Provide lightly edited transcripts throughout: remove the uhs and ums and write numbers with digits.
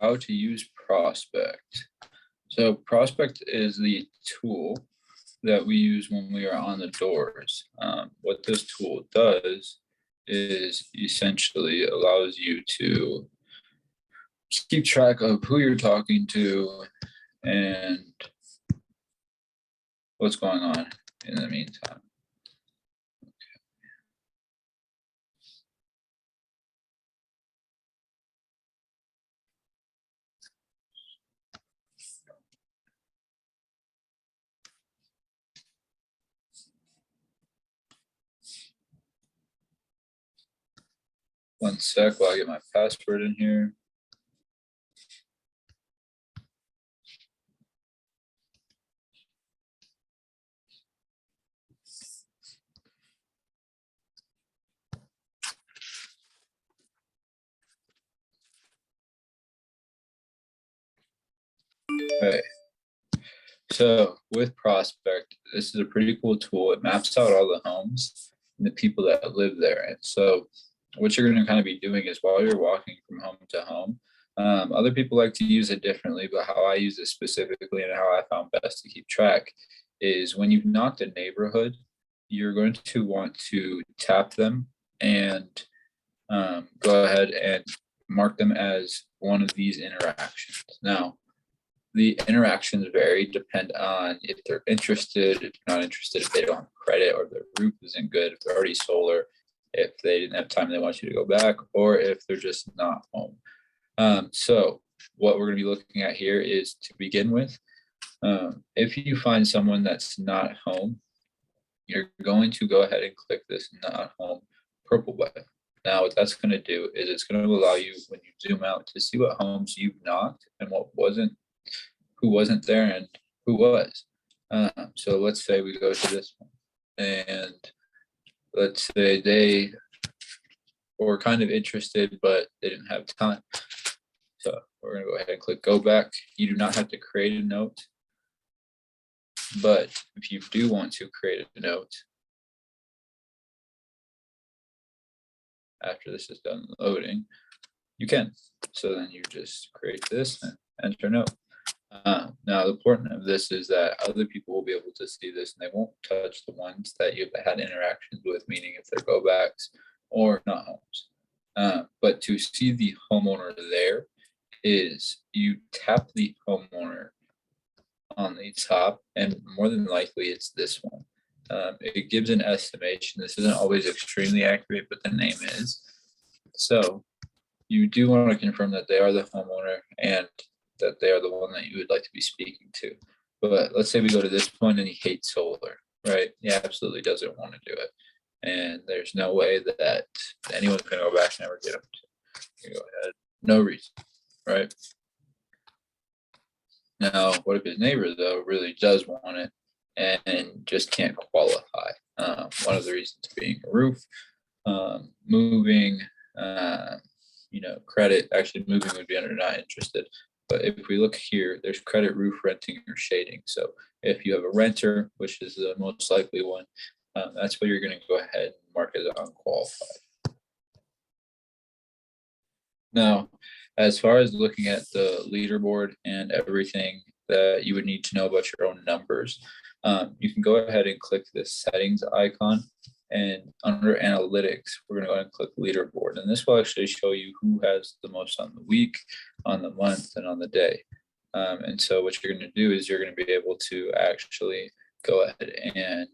How to use Prospect. So Prospect is the tool that we use when we are on the doors. What this tool does is essentially allows you to keep track of who you're talking to and what's going on in the meantime. 1 sec while I get my password in here. Okay. So with Prospect, this is a pretty cool tool. It maps out all the homes and the people that live there. And so what you're going to kind of be doing is while you're walking from home to home, other people like to use it differently, but how I use it specifically and how I found best to keep track is when you've knocked a neighborhood, you're going to want to tap them and go ahead and mark them as one of these interactions. Now, the interactions vary, depend on if they're interested, if they're not interested, if they don't have credit, or if their roof isn't good, if they're already solar, if they didn't have time, they want you to go back, or if they're just not home. So what we're going to be looking at here is to begin with, if you find someone that's not home, you're going to go ahead and click this not home purple button. Now, what that's going to do is it's going to allow you, when you zoom out, to see what homes you've knocked and what wasn't, who wasn't there and who was. So let's say we go to this one, and let's say they were kind of interested, but they didn't have time. So we're going to go ahead and click go back. You do not have to create a note, but if you do want to create a note, after this is done loading, you can. So then you just create this and enter note. Now, the important of this is that other people will be able to see this and they won't touch the ones that you've had interactions with, meaning if they're go backs or not homes. But to see the homeowner there is you tap the homeowner on the top, and more than likely it's this one. It gives an estimation. This isn't always extremely accurate, but the name is. So you do want to confirm that they are the homeowner and that they are the one that you would like to be speaking to. But let's say we go to this point and he hates solar, right? He absolutely doesn't want to do it. And there's no way that anyone's going to go back and ever get him to go ahead. No reason, right? Now, what if his neighbor, though, really does want it and just can't qualify? One of the reasons being a roof, moving, credit. Actually, moving would be under not interested. But if we look here, there's credit, roof, renting, or shading. So if you have a renter, which is the most likely one, that's what you're going to go ahead and mark as unqualified. Now, as far as looking at the leaderboard and everything that you would need to know about your own numbers, you can go ahead and click this settings icon. And under analytics, we're going to go ahead and click leaderboard. And this will actually show you who has the most on the week, on the month, and on the day. And so what you're going to do is you're going to be able to actually go ahead and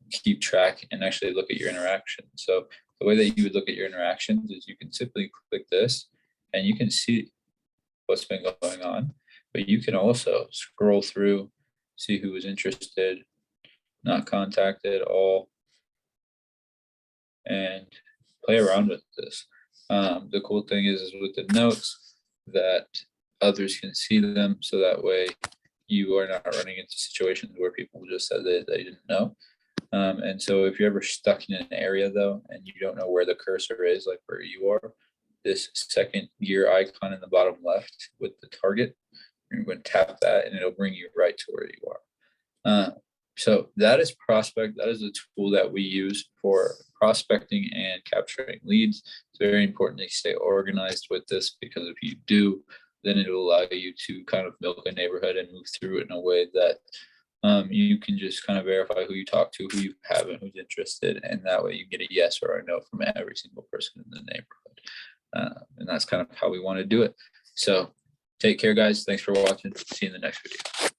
keep track and actually look at your interactions. So the way that you would look at your interactions is you can simply click this and you can see what's been going on, but you can also scroll through, see who was interested, not contacted at all, and play around with this. The cool thing is with the notes that others can see them, so that way you are not running into situations where people just said that they didn't know. And so if you're ever stuck in an area though, and you don't know where the cursor is, like where you are, this second gear icon in the bottom left with the target, you're going to tap that and it'll bring you right to where you are. So that is Prospect. That is a tool that we use for prospecting and capturing leads. It's very important that you stay organized with this, because if you do, then it'll allow you to kind of milk a neighborhood and move through it in a way that you can just kind of verify who you talk to, who you haven't, who's interested, and that way you get a yes or a no from every single person in the neighborhood. And that's kind of how we want to do it. So take care, guys. Thanks for watching. See you in the next video.